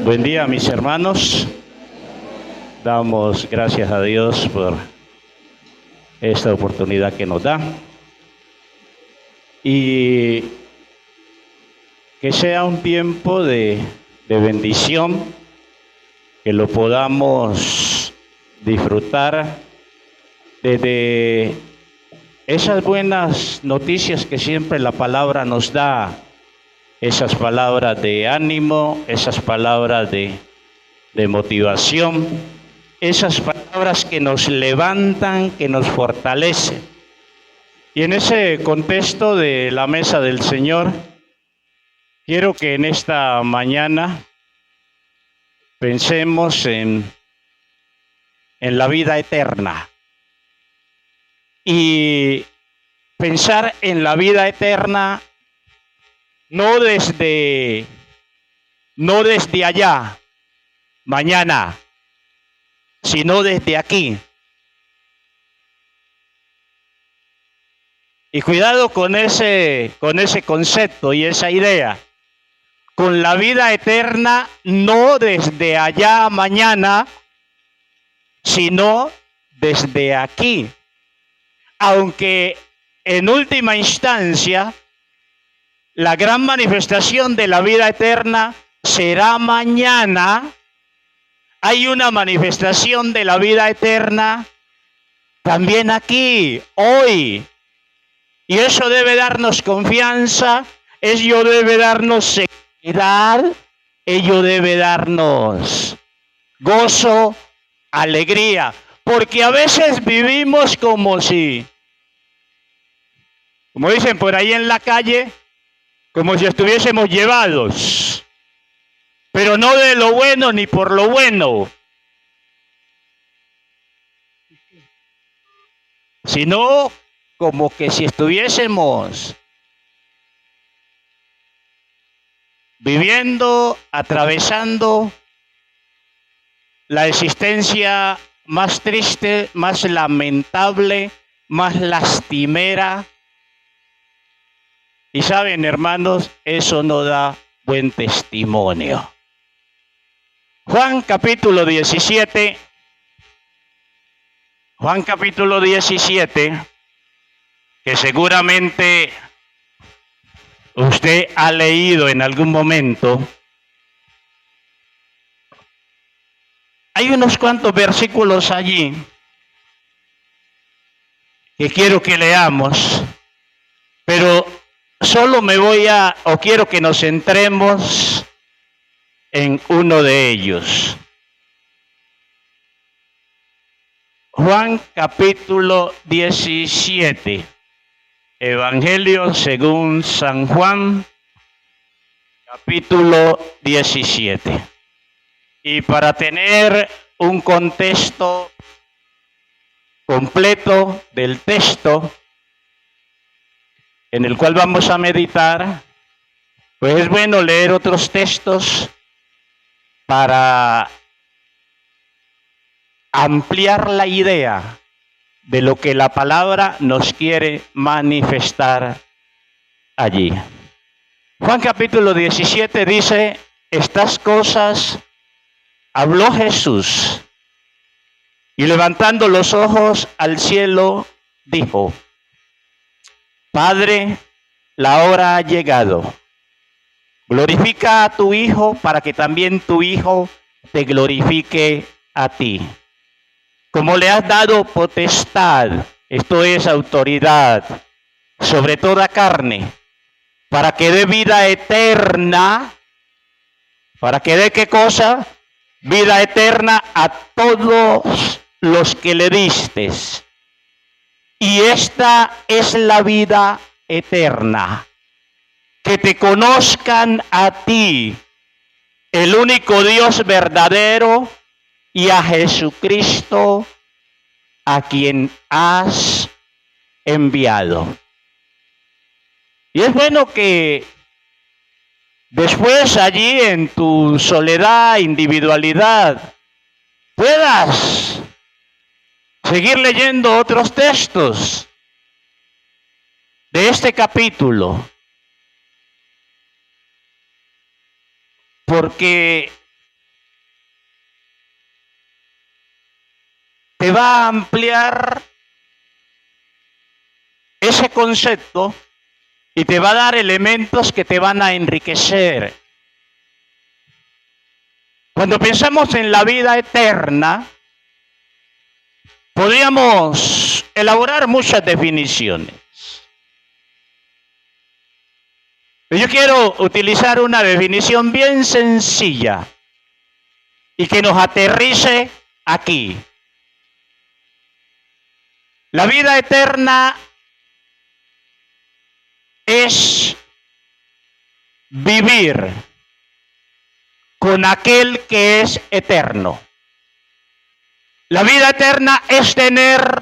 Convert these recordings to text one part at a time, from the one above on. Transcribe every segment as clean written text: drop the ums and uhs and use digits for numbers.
Buen día, mis hermanos. Damos gracias a Dios por esta oportunidad que nos da. Y que sea un tiempo de bendición, que lo podamos disfrutar desde esas buenas noticias que siempre la palabra nos da, esas palabras de ánimo, esas palabras de motivación, esas palabras que nos levantan, que nos fortalecen. Y en ese contexto de la mesa del Señor, quiero que en esta mañana pensemos en la vida eterna. Y pensar en la vida eterna no desde allá, mañana, sino desde aquí. Y cuidado con ese concepto y esa idea. Con la vida eterna, no desde allá mañana, sino desde aquí. Aunque en última instancia, la gran manifestación de la vida eterna será mañana. Hay una manifestación de la vida eterna también aquí, hoy. Y eso debe darnos confianza, ello debe darnos seguridad, ello debe darnos gozo, alegría. Porque a veces vivimos como dicen por ahí en la calle, como si estuviésemos llevados, pero no de lo bueno ni por lo bueno, sino como que si estuviésemos viviendo, atravesando la existencia más triste, más lamentable, más lastimera. Y saben, hermanos, eso no da buen testimonio. Juan capítulo 17, que seguramente usted ha leído en algún momento. Hay unos cuantos versículos allí que quiero que leamos, pero solo quiero que nos centremos en uno de ellos. Juan capítulo 17, Evangelio según San Juan, capítulo 17. Y para tener un contexto completo del texto en el cual vamos a meditar, pues es bueno leer otros textos para ampliar la idea de lo que la palabra nos quiere manifestar allí. Juan capítulo 17 dice: estas cosas habló Jesús, y levantando los ojos al cielo, dijo: Padre, la hora ha llegado. Glorifica a tu Hijo, para que también tu Hijo te glorifique a ti. Como le has dado potestad, esto es autoridad, sobre toda carne, para que dé vida eterna. ¿Para que dé qué cosa? Vida eterna a todos los que le distes. Y esta es la vida eterna, que te conozcan a ti, el único Dios verdadero, y a Jesucristo, a quien has enviado. Y es bueno que después allí en tu soledad, individualidad, puedas seguir leyendo otros textos de este capítulo. Porque va a ampliar ese concepto y te va a dar elementos que te van a enriquecer. Cuando pensamos en la vida eterna, podríamos elaborar muchas definiciones. Yo quiero utilizar una definición bien sencilla y que nos aterrice aquí. La vida eterna es vivir con aquel que es eterno. La vida eterna es tener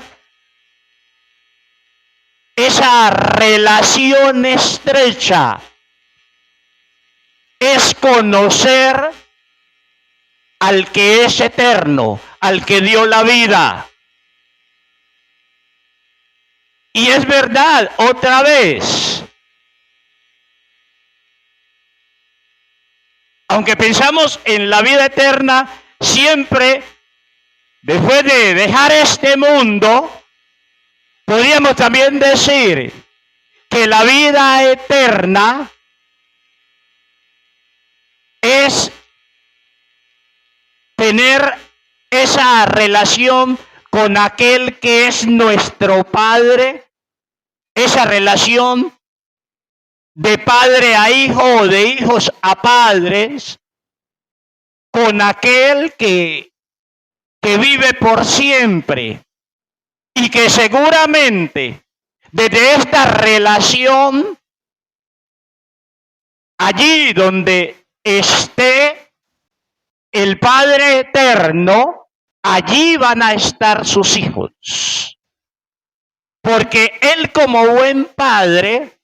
esa relación estrecha, es conocer al que es eterno, al que dio la vida. Y es verdad, otra vez, aunque pensamos en la vida eterna, siempre, después de dejar este mundo, podríamos también decir que la vida eterna es tener esa relación con aquel que es nuestro Padre, esa relación de padre a hijo o de hijos a padres, con aquel que vive por siempre y que seguramente desde esta relación, allí donde esté el Padre eterno, allí van a estar sus hijos. Porque Él como buen padre,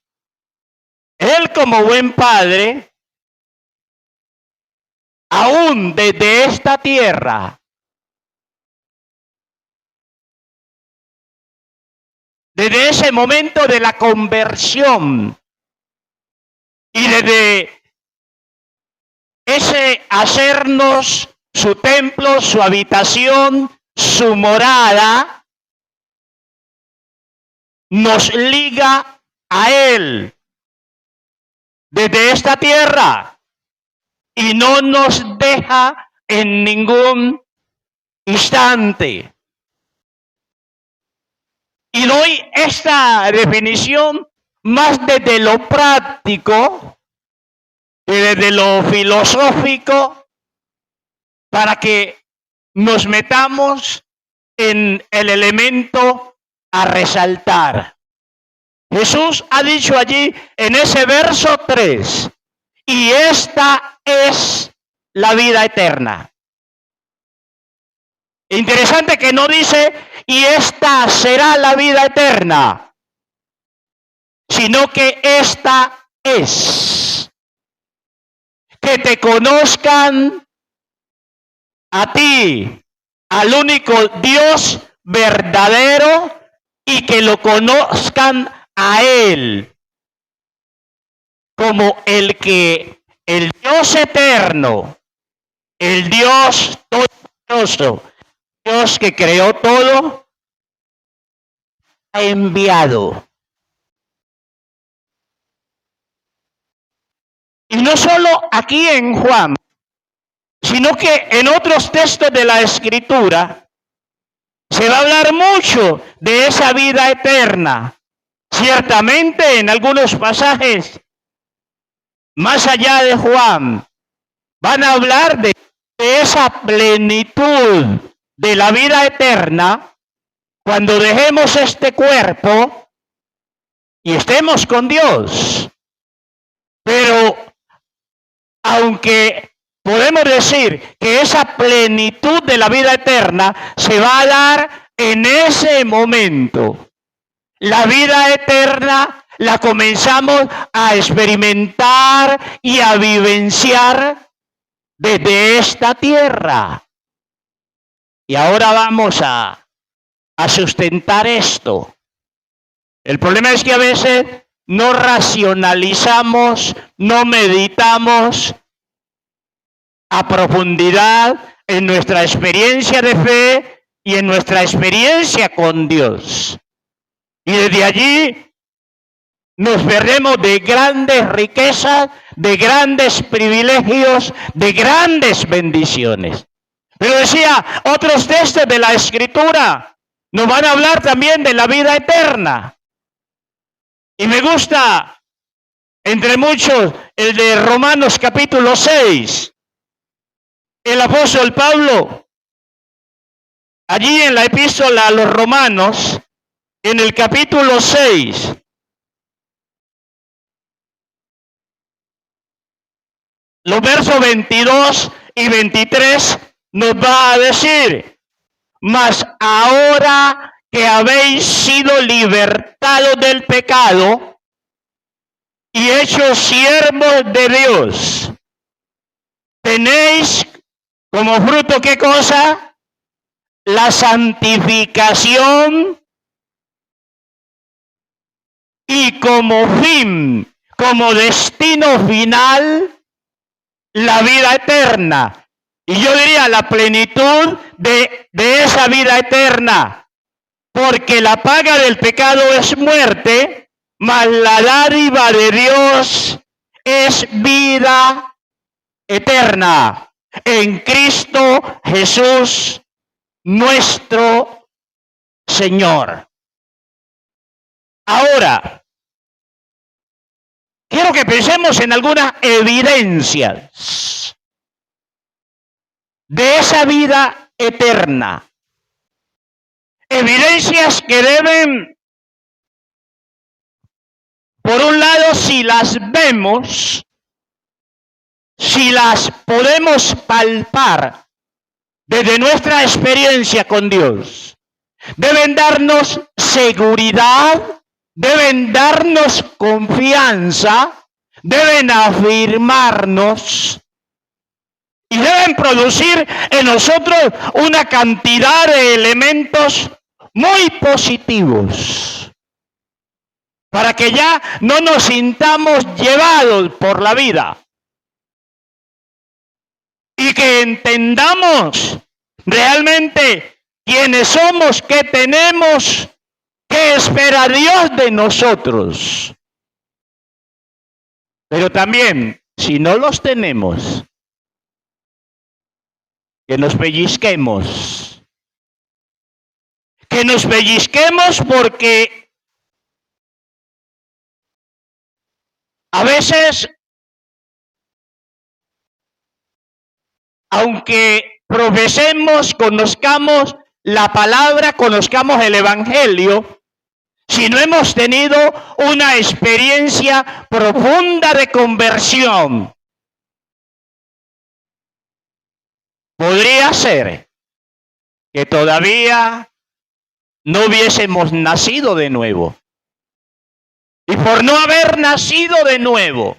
aún desde esta tierra, desde ese momento de la conversión y desde ese hacernos su templo, su habitación, su morada, nos liga a Él desde esta tierra y no nos deja en ningún instante. Y doy esta definición más desde lo práctico que desde lo filosófico, para que nos metamos en el elemento a resaltar. Jesús ha dicho allí en ese verso 3, y esta es la vida eterna. Interesante que no dice, y esta será la vida eterna, sino que esta es. Que te conozcan a ti, al único Dios verdadero, y que lo conozcan a Él como el Dios eterno, el Dios todopoderoso, Dios que creó todo, ha enviado. Y no solo aquí en Juan, sino que en otros textos de la Escritura se va a hablar mucho de esa vida eterna. Ciertamente en algunos pasajes más allá de Juan van a hablar de esa plenitud de la vida eterna cuando dejemos este cuerpo y estemos con Dios. Pero aunque podemos decir que esa plenitud de la vida eterna se va a dar en ese momento, la vida eterna la comenzamos a experimentar y a vivenciar desde esta tierra. Y ahora vamos a sustentar esto. El problema es que a veces no racionalizamos, no meditamos a profundidad en nuestra experiencia de fe y en nuestra experiencia con Dios. Y desde allí nos veremos de grandes riquezas, de grandes privilegios, de grandes bendiciones. Pero decía, otros textos de la Escritura nos van a hablar también de la vida eterna. Y me gusta, entre muchos, el de Romanos capítulo 6. El apóstol Pablo, allí en la epístola a los Romanos, en el capítulo 6, los versos 22 y 23 nos va a decir, mas ahora que habéis sido libertados del pecado y hechos siervos de Dios, tenéis como fruto, ¿qué cosa? La santificación y como fin, como destino final, la vida eterna. Y yo diría la plenitud de esa vida eterna, porque la paga del pecado es muerte, mas la dádiva de Dios es vida eterna en Cristo Jesús, nuestro Señor. Ahora, quiero que pensemos en algunas evidencias de esa vida eterna. Evidencias que deben, por un lado, si las vemos, si las podemos palpar desde nuestra experiencia con Dios, deben darnos seguridad, deben darnos confianza, deben afirmarnos y deben producir en nosotros una cantidad de elementos muy positivos para que ya no nos sintamos llevados por la vida y que entendamos realmente quiénes somos, qué tenemos, qué espera Dios de nosotros. Pero también, si no los tenemos, que nos pellizquemos. Que nos pellizquemos porque a veces, aunque profesemos, conozcamos la palabra, conozcamos el Evangelio, si no hemos tenido una experiencia profunda de conversión, podría ser que todavía no hubiésemos nacido de nuevo. Y por no haber nacido de nuevo,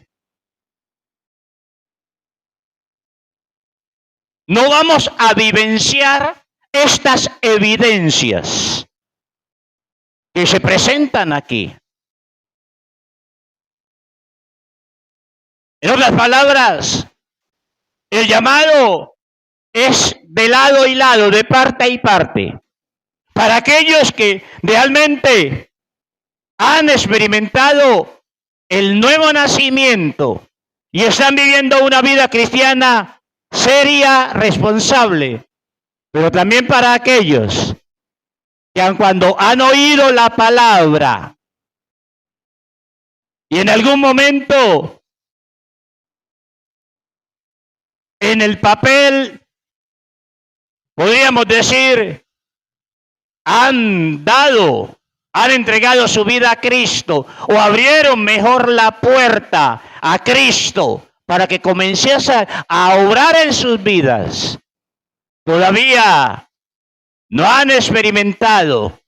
no vamos a vivenciar estas evidencias que se presentan aquí. En otras palabras, el llamado es de lado y lado, de parte y parte. Para aquellos que realmente han experimentado el nuevo nacimiento y están viviendo una vida cristiana seria, responsable, pero también para aquellos que cuando han oído la palabra y en algún momento en el papel, podríamos decir, han entregado su vida a Cristo o abrieron mejor la puerta a Cristo para que comenzase a obrar en sus vidas. Todavía no han experimentado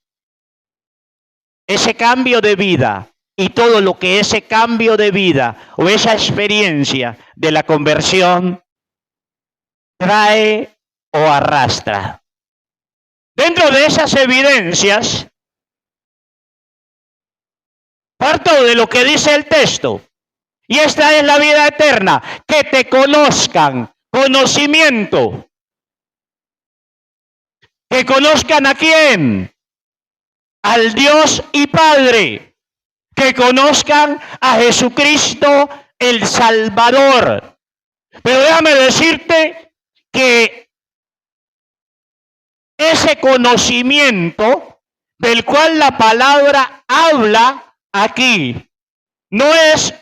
ese cambio de vida y todo lo que ese cambio de vida o esa experiencia de la conversión trae o arrastra. Dentro de esas evidencias, parto de lo que dice el texto. Y esta es la vida eterna, que te conozcan, conocimiento. Que conozcan ¿a quién? Al Dios y Padre. Que conozcan a Jesucristo el Salvador. Pero déjame decirte que ese conocimiento del cual la palabra habla aquí no es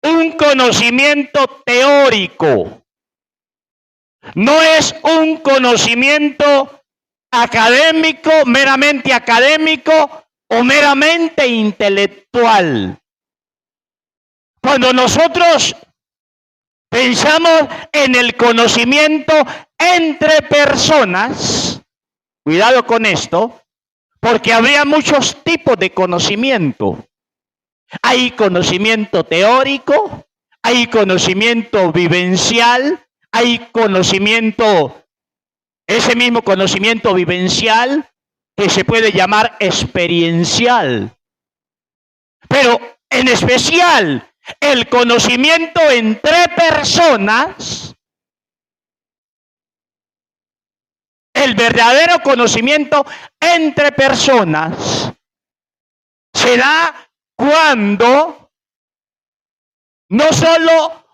un conocimiento teórico, no es un conocimiento académico, meramente académico o meramente intelectual. Cuando nosotros pensamos en el conocimiento entre personas, cuidado con esto, porque habría muchos tipos de conocimiento. Hay conocimiento teórico, hay conocimiento vivencial, hay conocimiento, ese mismo conocimiento vivencial que se puede llamar experiencial. Pero en especial el conocimiento entre personas, el verdadero conocimiento entre personas se da cuando no solo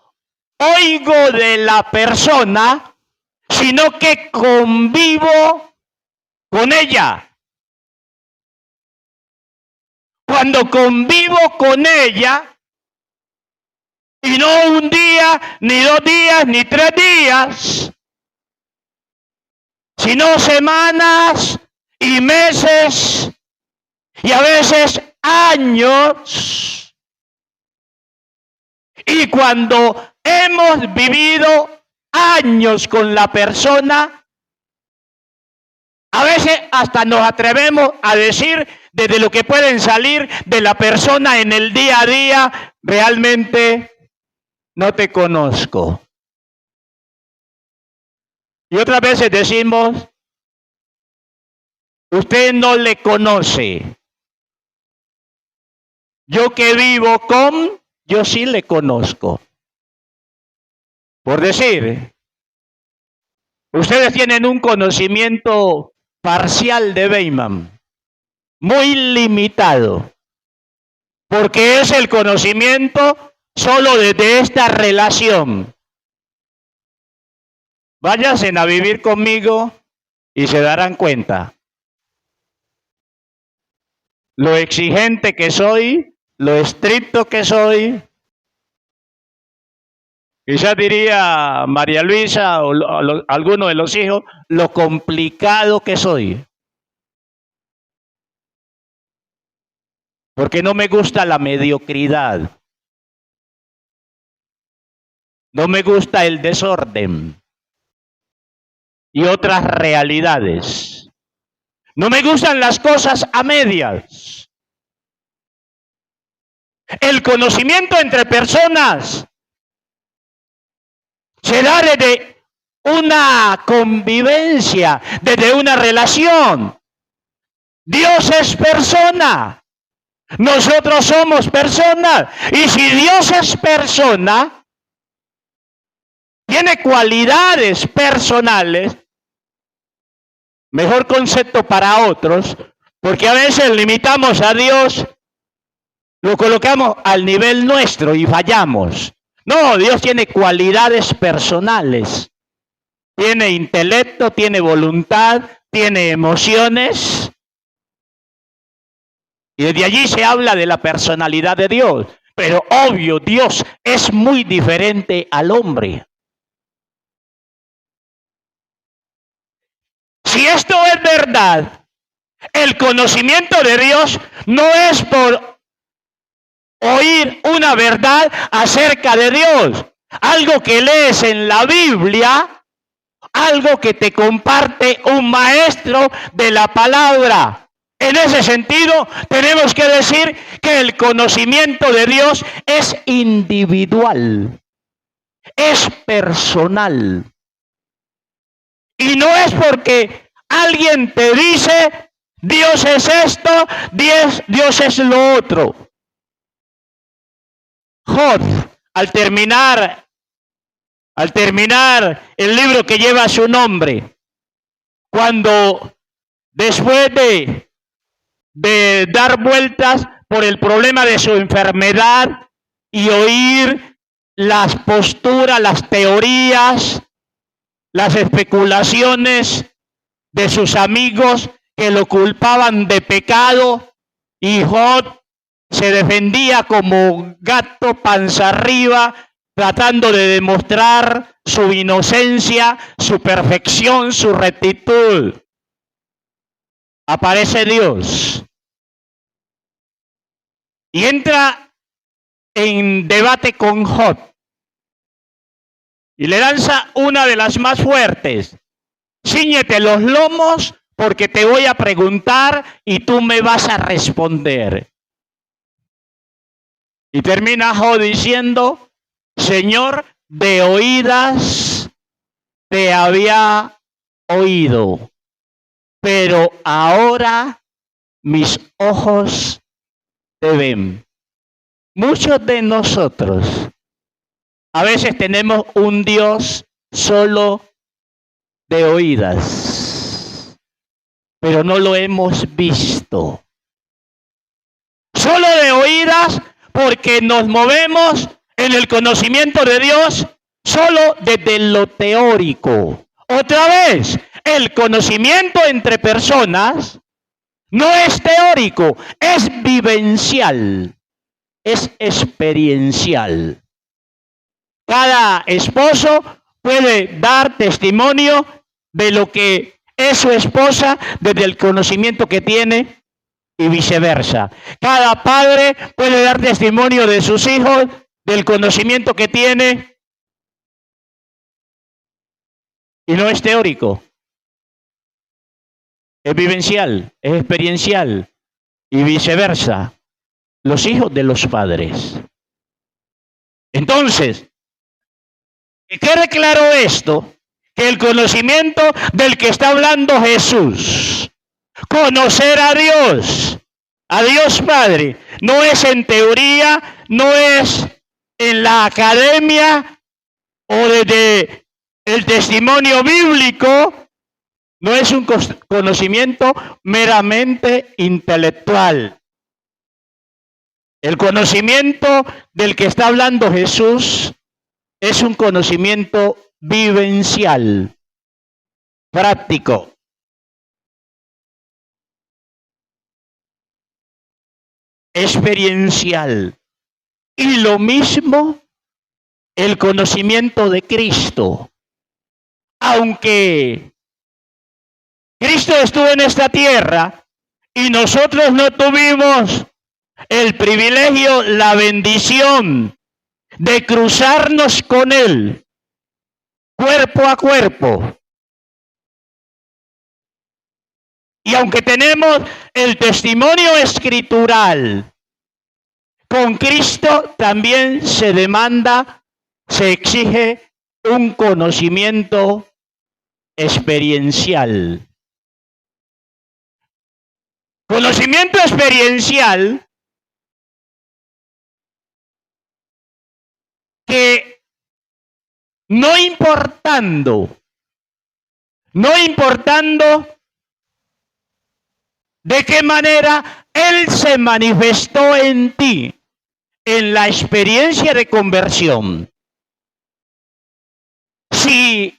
oigo de la persona, sino que convivo con ella. Cuando convivo con ella, y no un día, ni 2 días, ni 3 días, sino semanas y meses, y a veces años. Y cuando hemos vivido años con la persona, a veces hasta nos atrevemos a decir desde lo que pueden salir de la persona en el día a día, realmente no te conozco. Y otras veces decimos, usted no le conoce. Yo que vivo con, yo sí le conozco. Por decir, ustedes tienen un conocimiento parcial de Weimar, muy limitado, porque es el conocimiento solo desde esta relación. Váyanse a vivir conmigo y se darán cuenta lo exigente que soy, lo estricto que soy. Quizás diría María Luisa o alguno de los hijos, lo complicado que soy. Porque no me gusta la mediocridad. No me gusta el desorden y otras realidades. No me gustan las cosas a medias. El conocimiento entre personas se da desde una convivencia, desde una relación. Dios es persona. Nosotros somos personas. Y si Dios es persona, tiene cualidades personales, mejor concepto para otros, porque a veces limitamos a Dios, lo colocamos al nivel nuestro y fallamos. No, Dios tiene cualidades personales, tiene intelecto, tiene voluntad, tiene emociones, y desde allí se habla de la personalidad de Dios. Pero obvio, Dios es muy diferente al hombre. Si esto es verdad, el conocimiento de Dios no es por oír una verdad acerca de Dios, algo que lees en la Biblia, algo que te comparte un maestro de la palabra. En ese sentido, tenemos que decir que el conocimiento de Dios es individual, es personal. Y no es porque alguien te dice, Dios es esto, Dios es lo otro. Job, al terminar el libro que lleva su nombre, cuando después de dar vueltas por el problema de su enfermedad y oír las posturas, las teorías, las especulaciones de sus amigos que lo culpaban de pecado, y Job se defendía como gato panza arriba, tratando de demostrar su inocencia, su perfección, su rectitud. Aparece Dios y entra en debate con Job y le lanza una de las más fuertes: cíñete los lomos porque te voy a preguntar y tú me vas a responder. Y termina Job diciendo: Señor, de oídas te había oído, pero ahora mis ojos te ven. Muchos de nosotros a veces tenemos un Dios solo de oídas, pero no lo hemos visto. Solo de oídas porque nos movemos en el conocimiento de Dios solo desde lo teórico. Otra vez, el conocimiento entre personas no es teórico, es vivencial, es experiencial. Cada esposo puede dar testimonio de lo que es su esposa desde el conocimiento que tiene y viceversa. Cada padre puede dar testimonio de sus hijos del conocimiento que tiene y no es teórico. Es vivencial, es experiencial y viceversa. Los hijos de los padres. Entonces, que quede claro esto, que el conocimiento del que está hablando Jesús, conocer a Dios Padre, no es en teoría, no es en la academia o desde el testimonio bíblico, no es un conocimiento meramente intelectual. El conocimiento del que está hablando Jesús es un conocimiento vivencial, práctico. Experiencial. Y lo mismo el conocimiento de Cristo. Aunque Cristo estuvo en esta tierra y nosotros no tuvimos el privilegio, la bendición de cruzarnos con Él, cuerpo a cuerpo. Y aunque tenemos el testimonio escritural, con Cristo también se demanda, se exige un conocimiento experiencial. Conocimiento experiencial que no importando de qué manera Él se manifestó en ti, en la experiencia de conversión. Si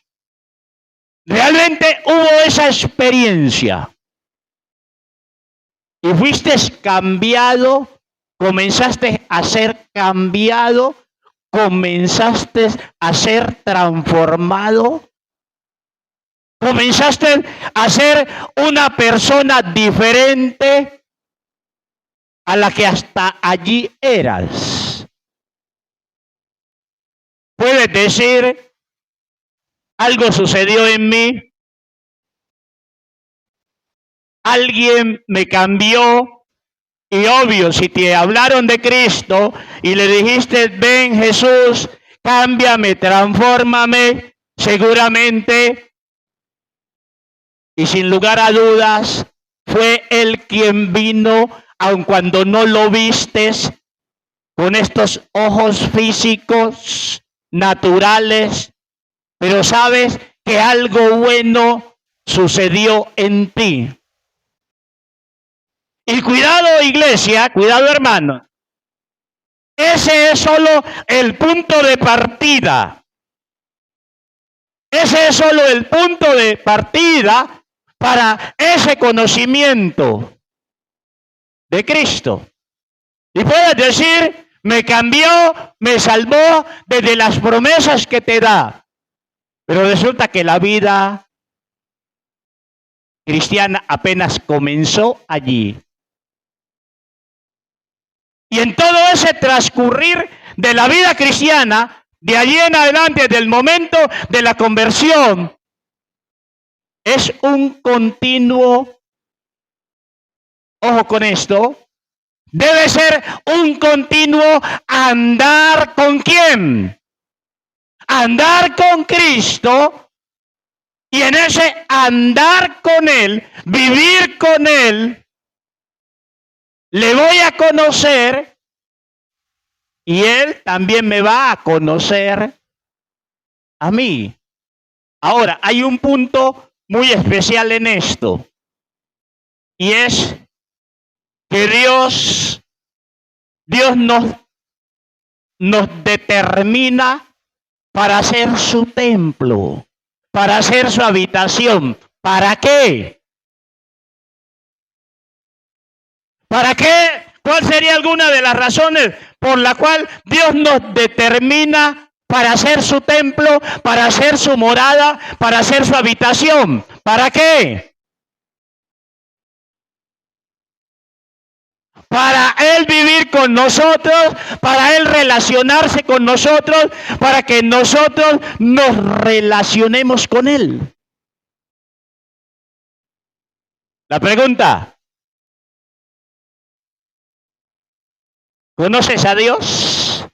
realmente hubo esa experiencia y fuiste cambiado, comenzaste a ser cambiado, comenzaste a ser transformado, comenzaste a ser una persona diferente a la que hasta allí eras. Puedes decir, algo sucedió en mí, alguien me cambió, y obvio, si te hablaron de Cristo y le dijiste, ven Jesús, cámbiame, transfórmame, seguramente, y sin lugar a dudas, fue Él quien vino, aun cuando no lo vistes con estos ojos físicos, naturales, pero sabes que algo bueno sucedió en ti. Y cuidado, iglesia, cuidado, hermano. Ese es solo el punto de partida. Ese es solo el punto de partida para ese conocimiento de Cristo. Y puedes decir, me cambió, me salvó desde las promesas que te da. Pero resulta que la vida cristiana apenas comenzó allí. Y en todo ese transcurrir de la vida cristiana, de allí en adelante, desde el momento de la conversión, es un continuo, ojo con esto, debe ser un continuo andar ¿con quién? Andar con Cristo, y en ese andar con Él, vivir con Él, le voy a conocer y Él también me va a conocer a mí. Ahora, hay un punto muy especial en esto, y es que Dios nos determina para hacer su templo, para hacer su habitación. ¿Para qué? ¿Para qué? ¿Cuál sería alguna de las razones por la cual Dios nos determina para hacer su templo, para hacer su morada, para hacer su habitación? ¿Para qué? Para Él vivir con nosotros, para Él relacionarse con nosotros, para que nosotros nos relacionemos con Él. La pregunta: ¿conoces a Dios?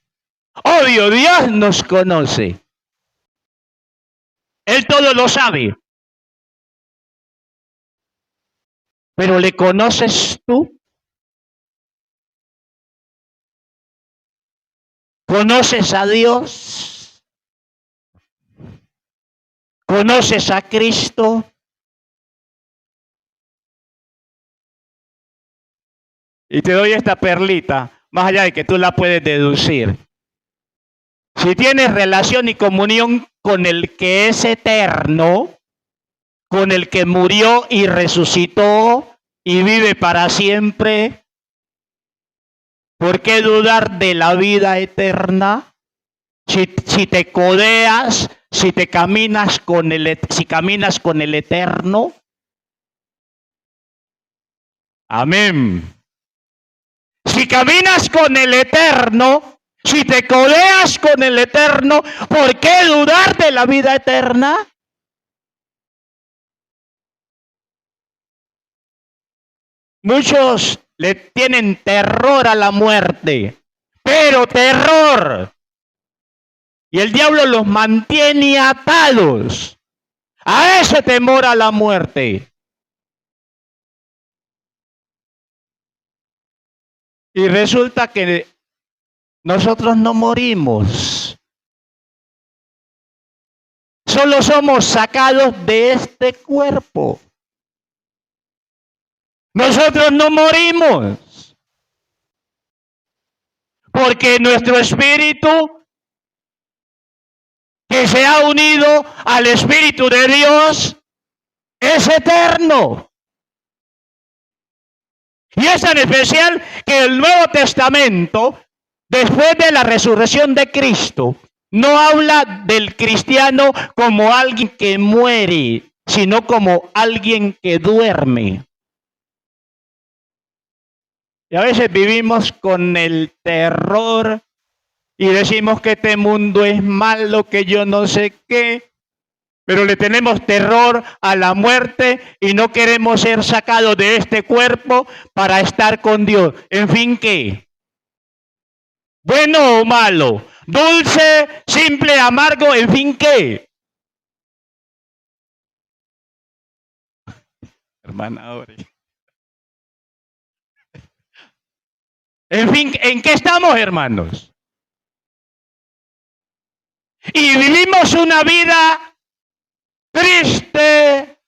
Obvio, Dios nos conoce. Él todo lo sabe. ¿Pero le conoces tú? ¿Conoces a Dios? ¿Conoces a Cristo? Y te doy esta perlita, más allá de que tú la puedes deducir. Si tienes relación y comunión con el que es eterno, con el que murió y resucitó y vive para siempre, ¿por qué dudar de la vida eterna? Si te codeas, si caminas con el eterno. Amén. Si caminas con el eterno, si te codeas con el eterno, ¿por qué dudar de la vida eterna? Muchos le tienen terror a la muerte, pero terror. Y el diablo los mantiene atados a ese temor a la muerte. Y resulta que nosotros no morimos. Solo somos sacados de este cuerpo. Nosotros no morimos. Porque nuestro espíritu, que se ha unido al Espíritu de Dios, es eterno. Y es tan especial que el Nuevo Testamento, después de la resurrección de Cristo, no habla del cristiano como alguien que muere, sino como alguien que duerme. Y a veces vivimos con el terror y decimos que este mundo es malo, que yo no sé qué, pero le tenemos terror a la muerte y no queremos ser sacados de este cuerpo para estar con Dios. En fin, ¿qué? ¿Bueno o malo? ¿Dulce, simple, amargo? En fin, ¿qué? Hermana Ori. En fin, ¿en qué estamos, hermanos? Y vivimos una vida triste,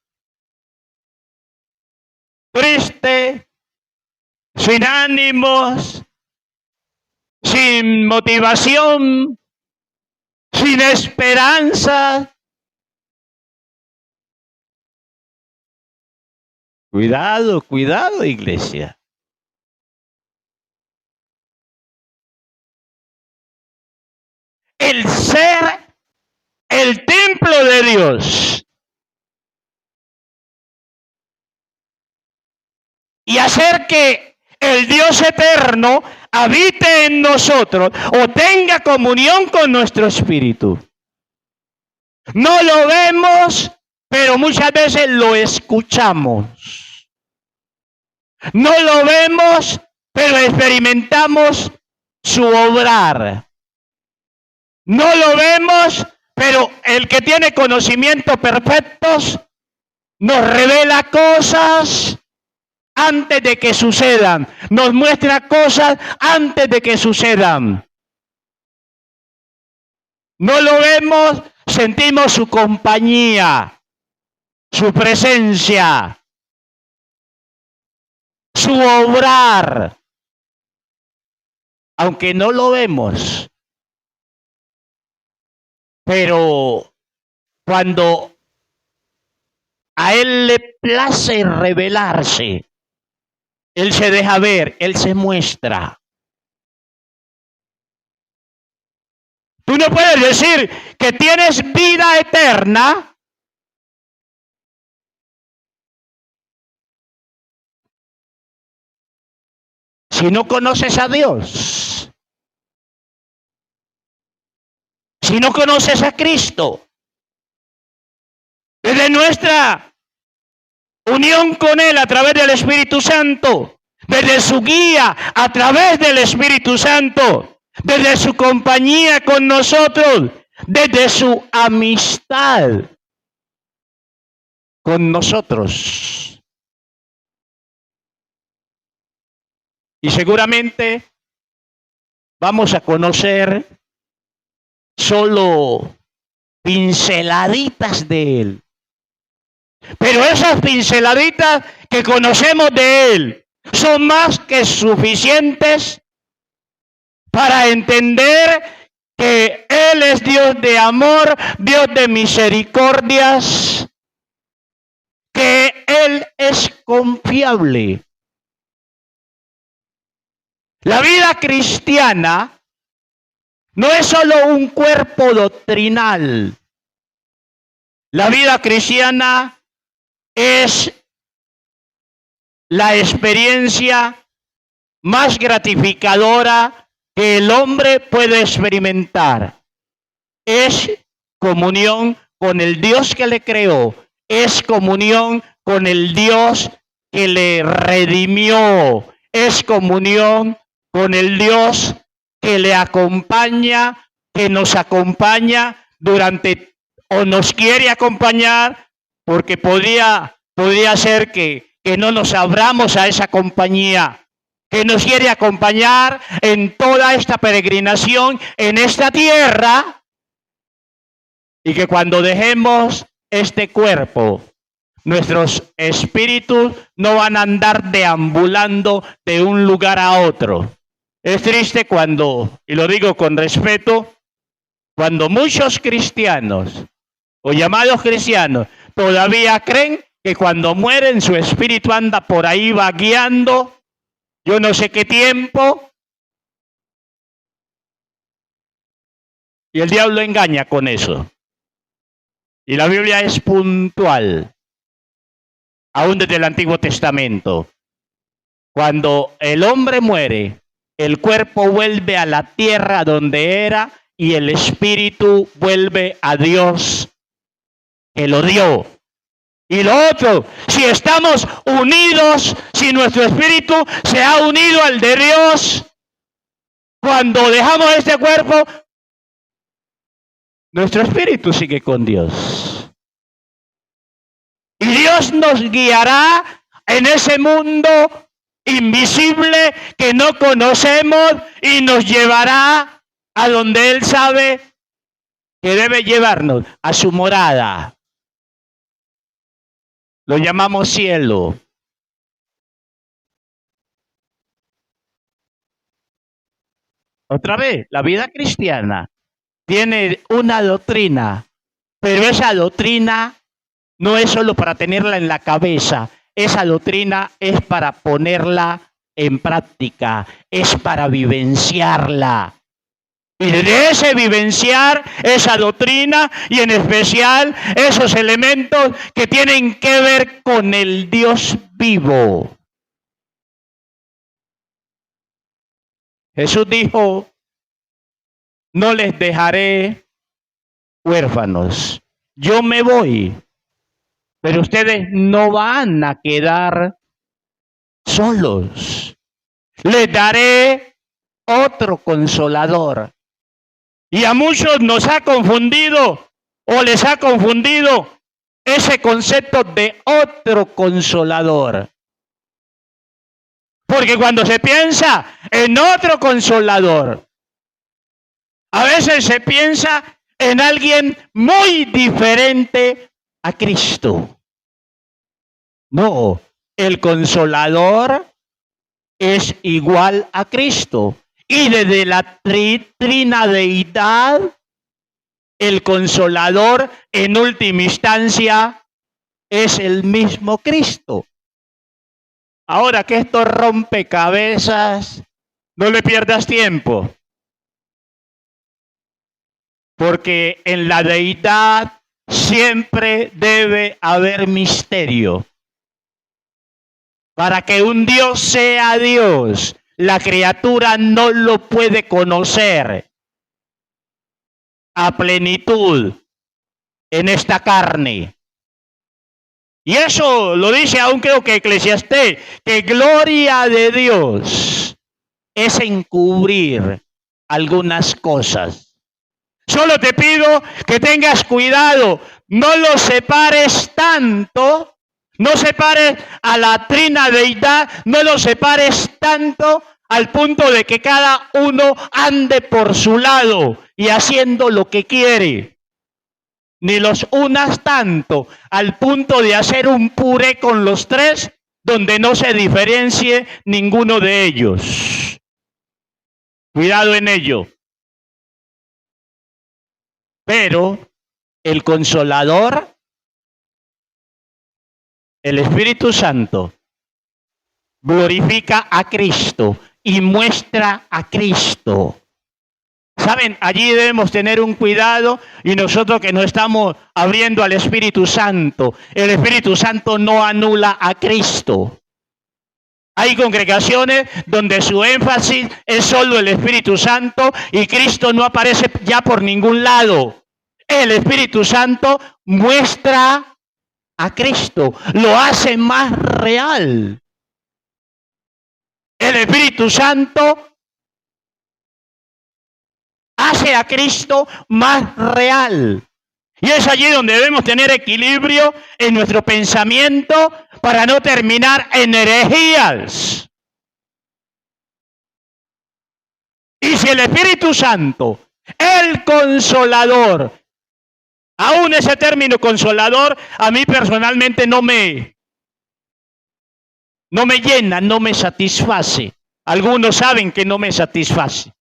sin ánimos, sin motivación, sin esperanza. Cuidado, cuidado, iglesia. El ser el templo de Dios y hacer que el Dios eterno habite en nosotros o tenga comunión con nuestro espíritu. No lo vemos, pero muchas veces lo escuchamos. No lo vemos, pero experimentamos su obrar. No lo vemos, pero el que tiene conocimientos perfectos nos revela cosas antes de que sucedan. Nos muestra cosas antes de que sucedan. No lo vemos, sentimos su compañía, su presencia, su obrar. Aunque no lo vemos. Pero cuando a Él le place revelarse, Él se deja ver, Él se muestra. Tú no puedes decir que tienes vida eterna si no conoces a Dios, si no conoces a Cristo. Desde nuestra unión con Él a través del Espíritu Santo, desde su guía a través del Espíritu Santo, desde su compañía con nosotros, desde su amistad con nosotros. Y seguramente vamos a conocer solo pinceladitas de Él. Pero esas pinceladitas que conocemos de Él son más que suficientes para entender que Él es Dios de amor, Dios de misericordias, que Él es confiable. La vida cristiana no es solo un cuerpo doctrinal. La vida cristiana es la experiencia más gratificadora que el hombre puede experimentar. Es comunión con el Dios que le creó, es comunión con el Dios que le redimió, es comunión con el Dios que le acompaña, que nos acompaña durante, o nos quiere acompañar, porque podría ser que no nos abramos a esa compañía, que nos quiere acompañar en toda esta peregrinación en esta tierra, y que cuando dejemos este cuerpo, nuestros espíritus no van a andar deambulando de un lugar a otro. Es triste cuando, y lo digo con respeto, cuando muchos cristianos o llamados cristianos todavía creen que cuando mueren su espíritu anda por ahí vagueando, yo no sé qué tiempo, y el diablo engaña con eso. Y la Biblia es puntual, aún desde el Antiguo Testamento. Cuando el hombre muere, el cuerpo vuelve a la tierra donde era y el espíritu vuelve a Dios que lo dio. Y lo otro, si estamos unidos, si nuestro espíritu se ha unido al de Dios, cuando dejamos este cuerpo, nuestro espíritu sigue con Dios. Y Dios nos guiará en ese mundo invisible que no conocemos y nos llevará a donde Él sabe que debe llevarnos, a su morada. Lo llamamos cielo. Otra vez, la vida cristiana tiene una doctrina, pero esa doctrina no es solo para tenerla en la cabeza, esa doctrina es para ponerla en práctica, es para vivenciarla. Y de ese vivenciar esa doctrina y en especial esos elementos que tienen que ver con el Dios vivo. Jesús dijo, no les dejaré huérfanos, yo me voy, pero ustedes no van a quedar solos. Les daré otro consolador. Y a muchos nos ha confundido o les ha confundido ese concepto de otro consolador. Porque cuando se piensa en otro consolador, a veces se piensa en alguien muy diferente a Cristo. No, el consolador es igual a Cristo. Y desde la trina deidad, el consolador en última instancia es el mismo Cristo. Ahora que esto rompe cabezas, no le pierdas tiempo. Porque en la deidad siempre debe haber misterio. Para que un Dios sea Dios, la criatura no lo puede conocer a plenitud en esta carne. Y eso lo dice aún creo que Eclesiastés, que gloria de Dios es encubrir algunas cosas. Solo te pido que tengas cuidado, no los separes tanto. No separes a la trina deidad, no lo separes tanto al punto de que cada uno ande por su lado y haciendo lo que quiere. Ni los unas tanto al punto de hacer un puré con los tres donde no se diferencie ninguno de ellos. Cuidado en ello. Pero el Consolador, el Espíritu Santo, glorifica a Cristo y muestra a Cristo. ¿Saben? Allí debemos tener un cuidado y nosotros que nos estamos abriendo al Espíritu Santo. El Espíritu Santo no anula a Cristo. Hay congregaciones donde su énfasis es solo el Espíritu Santo y Cristo no aparece ya por ningún lado. El Espíritu Santo muestra a Cristo, lo hace más real. El Espíritu Santo hace a Cristo más real. Y es allí donde debemos tener equilibrio en nuestro pensamiento para no terminar en herejías. Y si el Espíritu Santo, el Consolador, aún ese término consolador a mí personalmente no me llena, no me satisface. Algunos saben que no me satisface.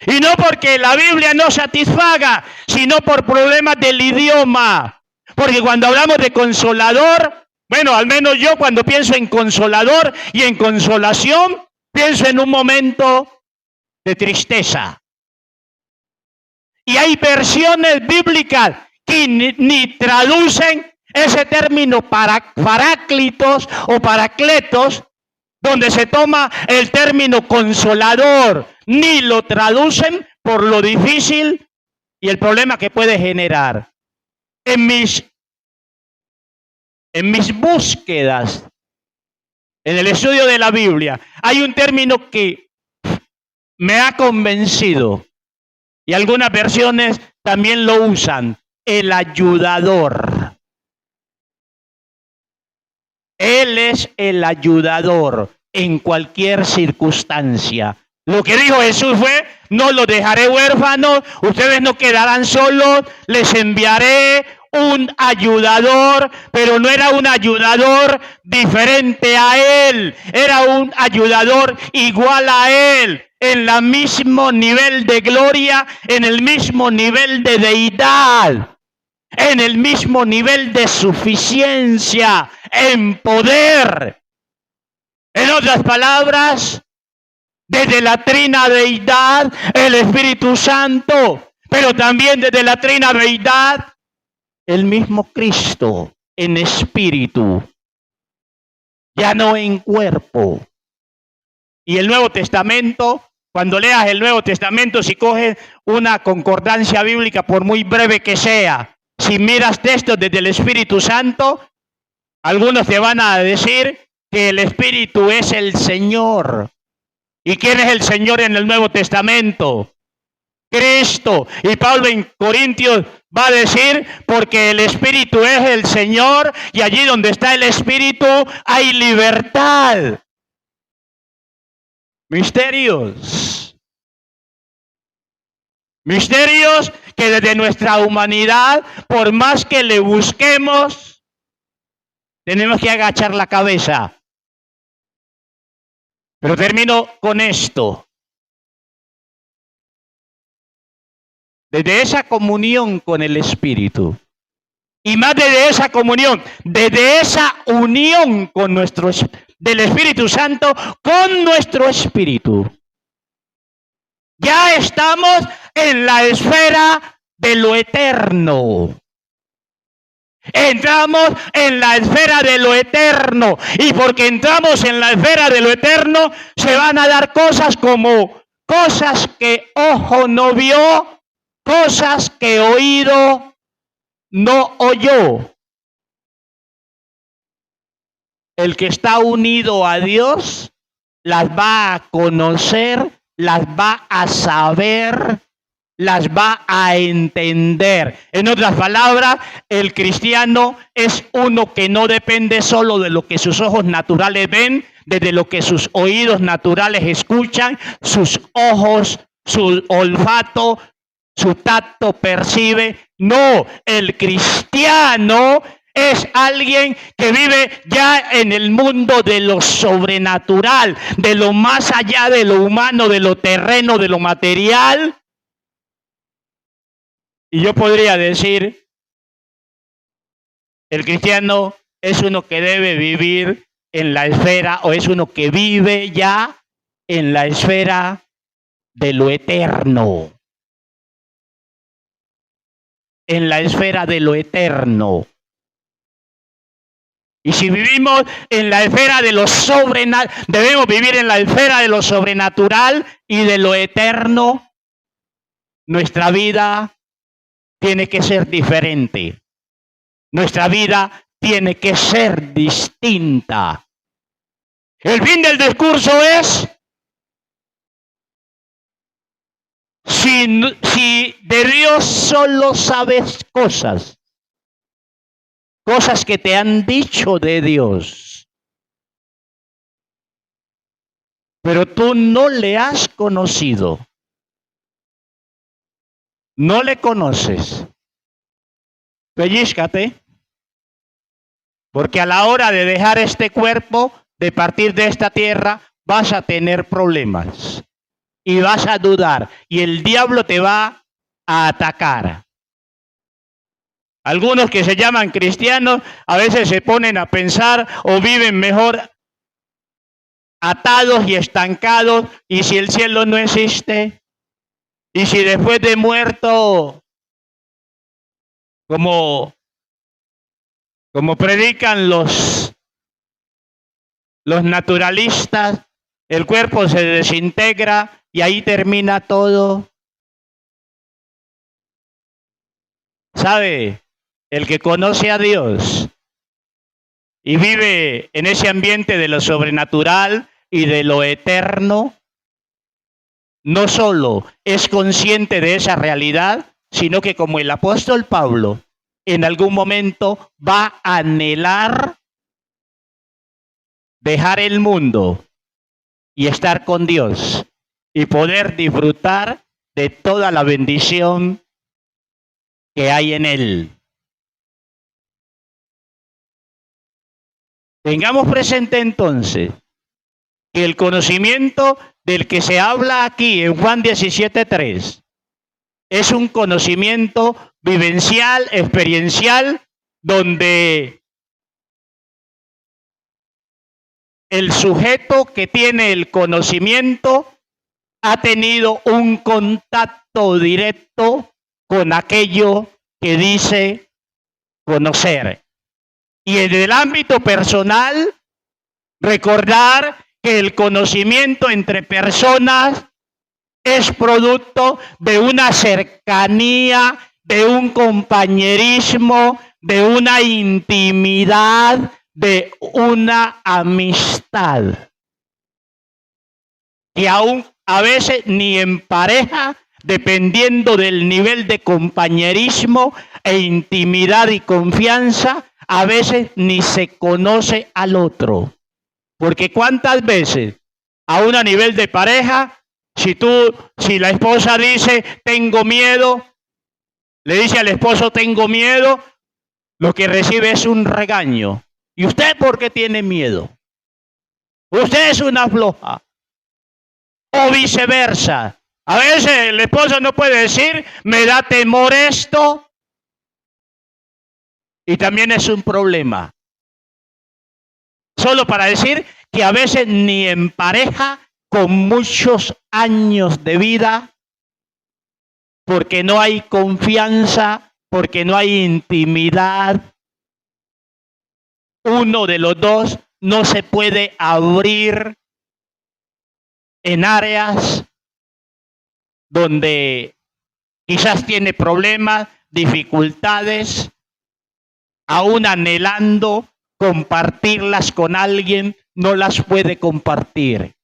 Y no porque la Biblia no satisfaga, sino por problemas del idioma. Porque cuando hablamos de consolador, bueno, al menos yo cuando pienso en consolador y en consolación, pienso en un momento de tristeza. Y hay versiones bíblicas que ni traducen ese término paráclitos o paracletos, donde se toma el término consolador, ni lo traducen por lo difícil y el problema que puede generar. En mis búsquedas, en el estudio de la Biblia, hay un término que me ha convencido y algunas versiones también lo usan: el ayudador. Él es el ayudador en cualquier circunstancia. Lo que dijo Jesús fue: no los dejaré huérfanos, ustedes no quedarán solos, les enviaré un ayudador, pero no era un ayudador diferente a él, era un ayudador igual a él. en el mismo nivel de gloria, en el mismo nivel de deidad, en el mismo nivel de suficiencia, en poder. En otras palabras, desde la trina deidad, el Espíritu Santo, pero también desde la trina deidad, el mismo Cristo en espíritu, ya no en cuerpo. Y el Nuevo Testamento, cuando leas el Nuevo Testamento, si coges una concordancia bíblica, por muy breve que sea, si miras textos desde el Espíritu Santo, algunos te van a decir que el Espíritu es el Señor. ¿Y quién es el Señor en el Nuevo Testamento? Cristo. Y Pablo en Corintios va a decir, porque el Espíritu es el Señor, y allí donde está el Espíritu hay libertad. Misterios. Misterios que desde nuestra humanidad, por más que le busquemos, tenemos que agachar la cabeza. Pero termino con esto. Desde esa comunión con el Espíritu, y más desde esa comunión, desde esa unión con del Espíritu Santo con nuestro espíritu, ya estamos en la esfera de lo eterno. Entramos en la esfera de lo eterno, y porque entramos en la esfera de lo eterno, se van a dar cosas como cosas que ojo no vio, cosas que oído no oyó. El que está unido a Dios las va a conocer, las va a saber, las va a entender. En otras palabras, el cristiano es uno que no depende solo de lo que sus ojos naturales ven, desde lo que sus oídos naturales escuchan, sus ojos, su olfato, su tacto percibe. No, el cristiano es alguien que vive ya en el mundo de lo sobrenatural, de lo más allá de lo humano, de lo terreno, de lo material. Y yo podría decir, el cristiano es uno que debe vivir en la esfera, o es uno que vive ya en la esfera de lo eterno. En la esfera de lo eterno. Y si vivimos en la esfera de lo sobrenatural, debemos vivir en la esfera de lo sobrenatural y de lo eterno. Nuestra vida tiene que ser diferente. Nuestra vida tiene que ser distinta. El fin del discurso es, si de Dios solo sabes cosas que te han dicho de Dios, pero tú no le has conocido, no le conoces, pellízcate, porque a la hora de dejar este cuerpo, de partir de esta tierra, vas a tener problemas y vas a dudar, y el diablo te va a atacar. Algunos que se llaman cristianos a veces se ponen a pensar o viven mejor atados y estancados. ¿Y si el cielo no existe? ¿Y si después de muerto, como predican los naturalistas, el cuerpo se desintegra y ahí termina todo? ¿Sabe? El que conoce a Dios y vive en ese ambiente de lo sobrenatural y de lo eterno, no solo es consciente de esa realidad, sino que, como el apóstol Pablo, en algún momento va a anhelar dejar el mundo y estar con Dios y poder disfrutar de toda la bendición que hay en él. Tengamos presente entonces que el conocimiento del que se habla aquí en Juan 17:3 es un conocimiento vivencial, experiencial, donde el sujeto que tiene el conocimiento ha tenido un contacto directo con aquello que dice conocer. Y en el ámbito personal, recordar que el conocimiento entre personas es producto de una cercanía, de un compañerismo, de una intimidad, de una amistad. Y aún a veces ni en pareja, dependiendo del nivel de compañerismo e intimidad y confianza, a veces ni se conoce al otro. Porque cuántas veces, aún a nivel de pareja, si la esposa dice, tengo miedo, le dice al esposo, tengo miedo, lo que recibe es un regaño. ¿Y usted por qué tiene miedo? Usted es una floja. O viceversa. A veces el esposo no puede decir, me da temor esto. Y también es un problema. Solo para decir que a veces ni en pareja, con muchos años de vida, porque no hay confianza, porque no hay intimidad, uno de los dos no se puede abrir en áreas donde quizás tiene problemas, dificultades, aún anhelando compartirlas con alguien, no las puede compartir.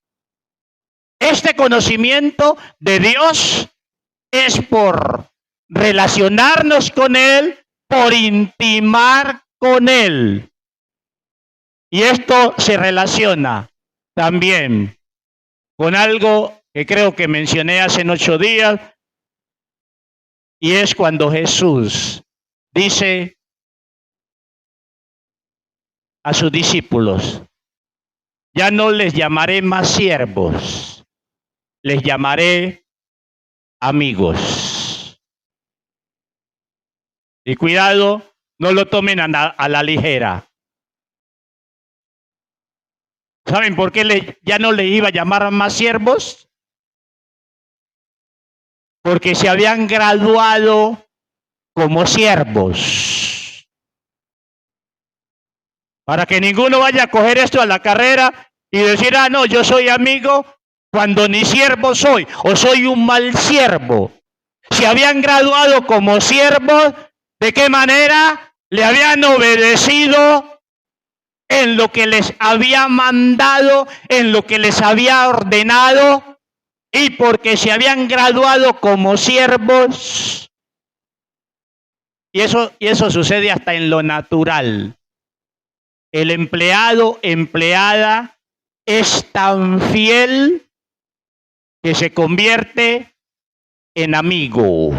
Este conocimiento de Dios es por relacionarnos con Él, por intimar con Él. Y esto se relaciona también con algo que creo que mencioné hace 8 días, y es cuando Jesús dice a sus discípulos, ya no les llamaré más siervos, les llamaré amigos. Y cuidado, no lo tomen a la ligera. ¿Saben por qué ya no le iba a llamar más siervos? Porque se habían graduado como siervos. Para que ninguno vaya a coger esto a la carrera y decir, ah, no, yo soy amigo cuando ni siervo soy, o soy un mal siervo. Se habían graduado como siervos, ¿de qué manera? Le habían obedecido en lo que les había mandado, en lo que les había ordenado, y porque se habían graduado como siervos. Y eso sucede hasta en lo natural. El empleado, empleada, es tan fiel que se convierte en amigo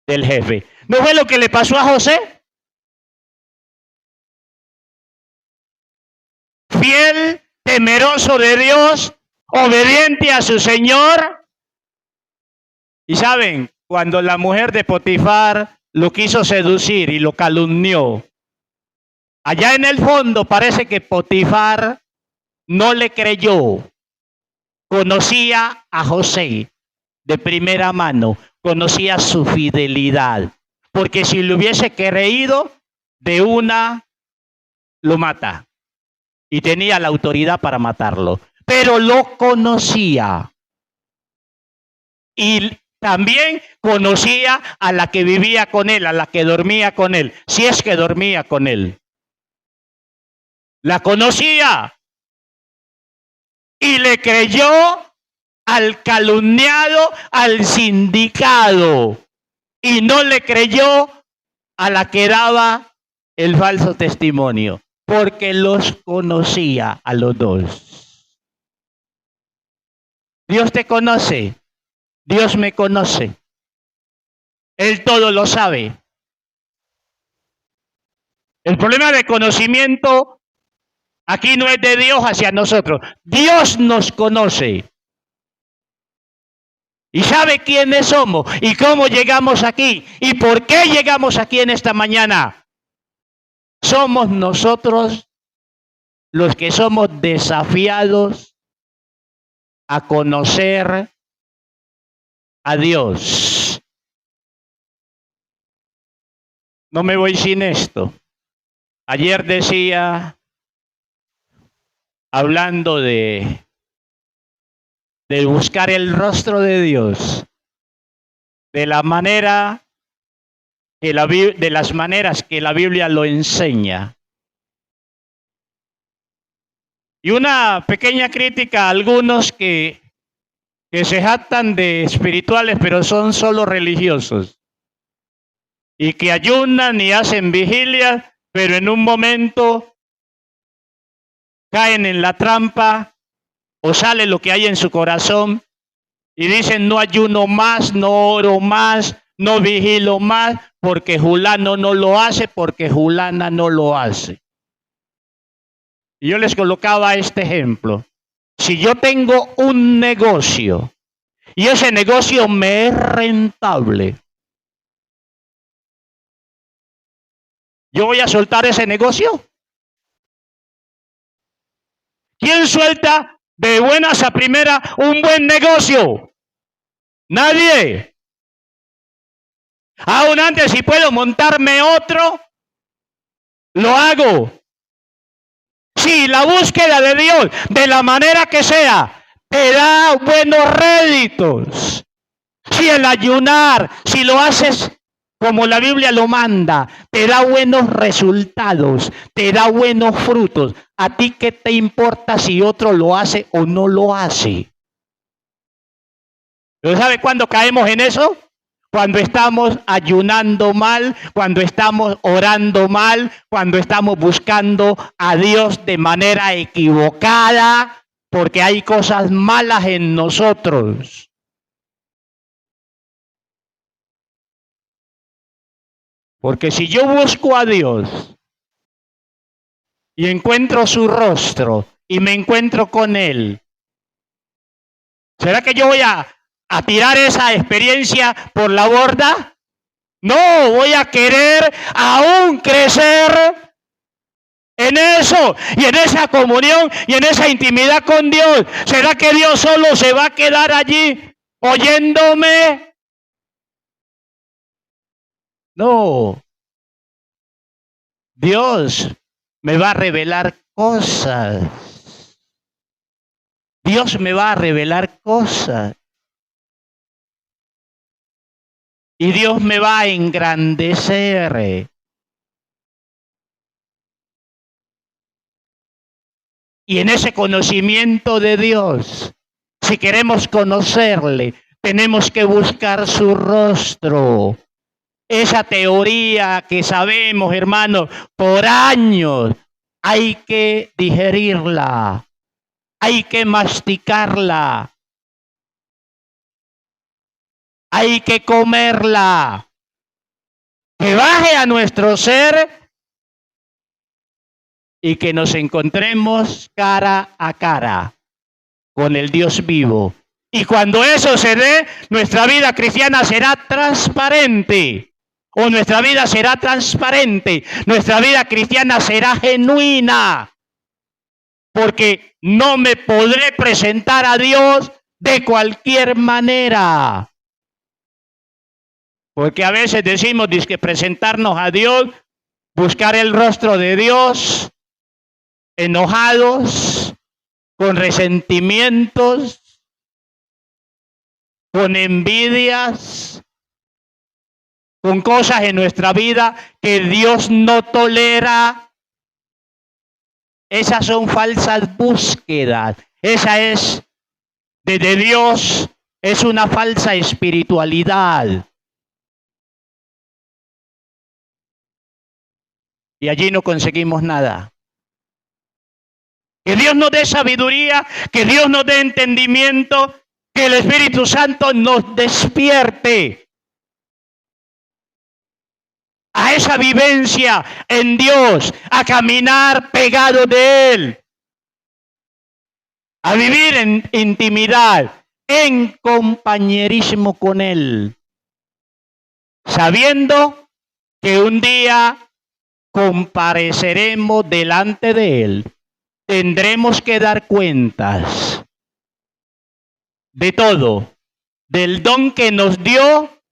del jefe. ¿No fue lo que le pasó a José? Fiel, temeroso de Dios, obediente a su Señor. Y saben, cuando la mujer de Potifar lo quiso seducir y lo calumnió, allá en el fondo parece que Potifar no le creyó. Conocía a José de primera mano, conocía su fidelidad, porque si le hubiese creído, de una lo mata. Y tenía la autoridad para matarlo, pero lo conocía. Y también conocía a la que vivía con él, a la que dormía con él, si es que dormía con él. La conocía. Y le creyó al calumniado, al sindicado. Y no le creyó a la que daba el falso testimonio, porque los conocía a los dos. Dios te conoce, Dios me conoce. Él todo lo sabe. El problema de conocimiento aquí no es de Dios hacia nosotros. Dios nos conoce. Y sabe quiénes somos y cómo llegamos aquí y por qué llegamos aquí en esta mañana. Somos nosotros los que somos desafiados a conocer a Dios. No me voy sin esto. Ayer decía, hablando de buscar el rostro de Dios, de la manera que de las maneras que la Biblia lo enseña. Y una pequeña crítica a algunos que se jactan de espirituales, pero son solo religiosos. Y que ayunan y hacen vigilia, pero en un momento caen en la trampa o sale lo que hay en su corazón y dicen: no ayuno más, no oro más, no vigilo más, porque Julano no lo hace, porque Julana no lo hace. Y yo les colocaba este ejemplo. Si yo tengo un negocio y ese negocio me es rentable, ¿yo voy a soltar ese negocio? ¿Quién suelta de buenas a primera un buen negocio? Nadie. Aún antes, si puedo montarme otro, lo hago. Sí, la búsqueda de Dios, de la manera que sea, te da buenos réditos. Si el ayunar, si lo haces como la Biblia lo manda, te da buenos resultados, te da buenos frutos. ¿A ti qué te importa si otro lo hace o no lo hace? ¿Pero sabe cuándo caemos en eso? Cuando estamos ayunando mal, cuando estamos orando mal, cuando estamos buscando a Dios de manera equivocada, porque hay cosas malas en nosotros. Porque si yo busco a Dios y encuentro su rostro y me encuentro con Él, ¿será que yo voy a tirar esa experiencia por la borda? No, voy a querer aún crecer en eso y en esa comunión y en esa intimidad con Dios. ¿Será que Dios solo se va a quedar allí oyéndome? No. Dios me va a revelar cosas. Dios me va a revelar cosas. Y Dios me va a engrandecer. Y en ese conocimiento de Dios, si queremos conocerle, tenemos que buscar su rostro. Esa teoría que sabemos, hermanos, por años, hay que digerirla, hay que masticarla, hay que comerla, que baje a nuestro ser y que nos encontremos cara a cara con el Dios vivo. Y cuando eso se dé, nuestra vida cristiana será transparente. O nuestra vida será transparente, nuestra vida cristiana será genuina, porque no me podré presentar a Dios de cualquier manera. Porque a veces decimos que presentarnos a Dios, buscar el rostro de Dios, enojados, con resentimientos, con envidias, con cosas en nuestra vida que Dios no tolera. Esas son falsas búsquedas. Esa es, desde Dios, es una falsa espiritualidad. Y allí no conseguimos nada. Que Dios nos dé sabiduría, que Dios nos dé entendimiento, que el Espíritu Santo nos despierte a esa vivencia en Dios, a caminar pegado de Él, a vivir en intimidad, en compañerismo con Él, sabiendo que un día compareceremos delante de Él. Tendremos que dar cuentas de todo, del don que nos dio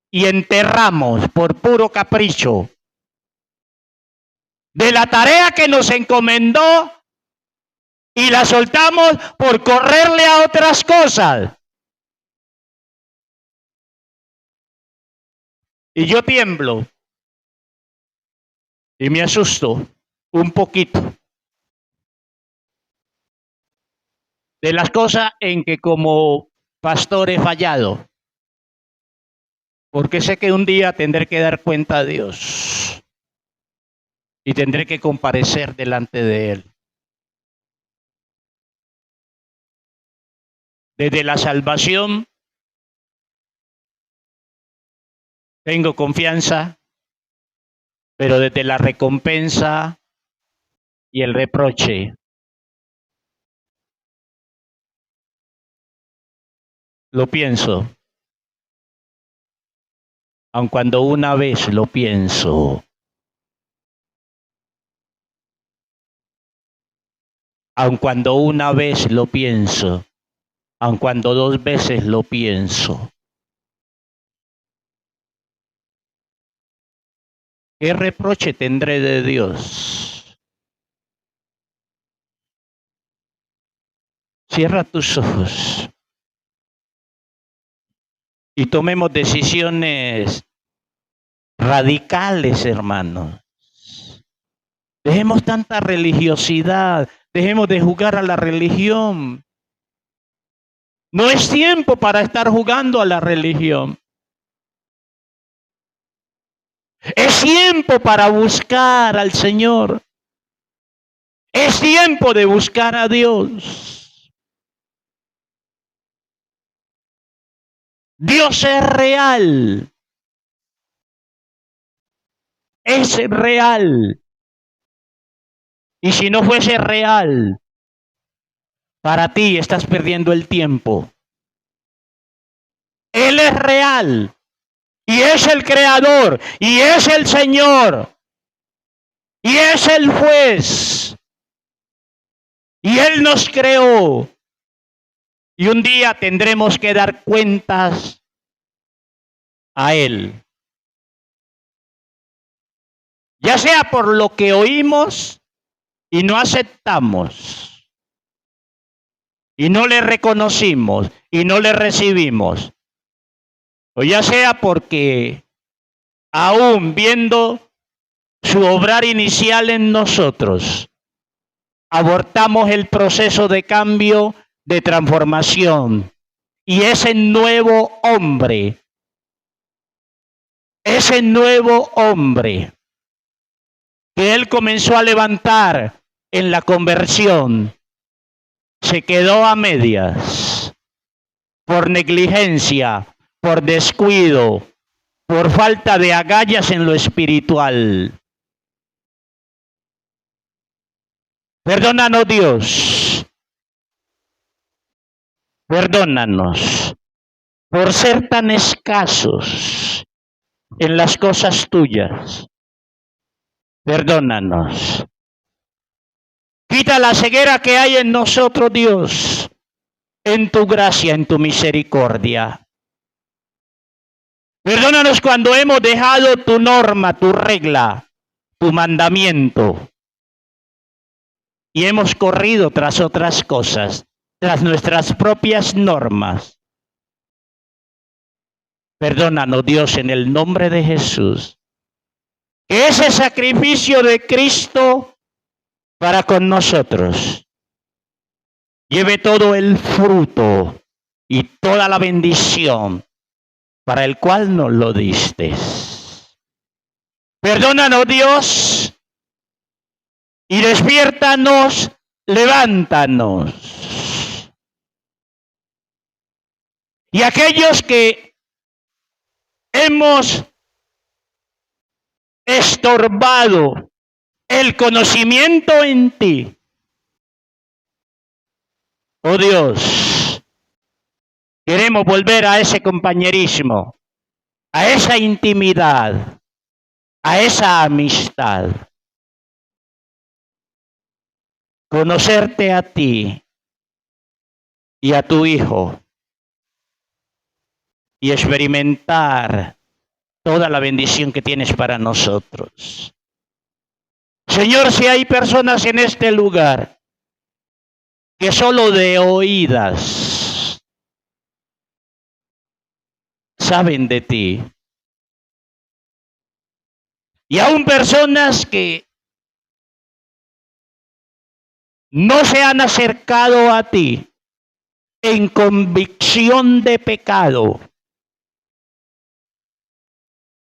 y enterramos por puro capricho, de la tarea que nos encomendó y la soltamos por correrle a otras cosas. Y yo tiemblo y me asusto un poquito de las cosas en que como pastor he fallado, porque sé que un día tendré que dar cuenta a Dios y tendré que comparecer delante de Él. Desde la salvación tengo confianza, pero desde la recompensa y el reproche lo pienso, aun cuando una vez lo pienso, aun cuando una vez lo pienso, aun cuando dos veces lo pienso. ¿Qué reproche tendré de Dios? Cierra tus ojos y tomemos decisiones radicales, hermanos. Dejemos tanta religiosidad, dejemos de jugar a la religión. No es tiempo para estar jugando a la religión. Es tiempo para buscar al Señor. Es tiempo de buscar a Dios. Dios es real. Es real. Y si no fuese real, para ti estás perdiendo el tiempo. Él es real. Y es el creador. Y es el Señor. Y es el juez. Y Él nos creó. Y un día tendremos que dar cuentas a Él. Ya sea por lo que oímos y no aceptamos. Y no le reconocimos y no le recibimos. O ya sea porque aún viendo su obrar inicial en nosotros, abortamos el proceso de cambio, de transformación. Y ese nuevo hombre que Él comenzó a levantar en la conversión, se quedó a medias por negligencia, por descuido, por falta de agallas en lo espiritual. Perdónanos, Dios. Perdónanos por ser tan escasos en las cosas tuyas. Perdónanos. Quita la ceguera que hay en nosotros, Dios, en tu gracia, en tu misericordia. Perdónanos cuando hemos dejado tu norma, tu regla, tu mandamiento. Y hemos corrido tras otras cosas, tras nuestras propias normas. Perdónanos, Dios, en el nombre de Jesús. Que ese sacrificio de Cristo para con nosotros lleve todo el fruto y toda la bendición para el cual nos lo diste. Perdónanos, Dios, y despiértanos, levántanos. Y aquellos que hemos estorbado el conocimiento en ti, oh Dios, Queremos volver a ese compañerismo, a esa intimidad, a esa amistad. Conocerte a ti y a tu Hijo y experimentar toda la bendición que tienes para nosotros. Señor, si hay personas en este lugar que solo de oídas saben de ti, y aún personas que no se han acercado a ti en convicción de pecado,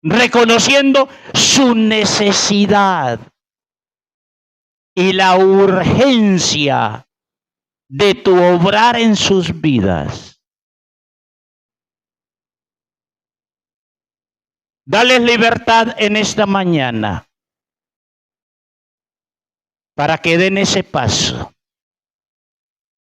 reconociendo su necesidad y la urgencia de tu obrar en sus vidas. Dales libertad en esta mañana para que den ese paso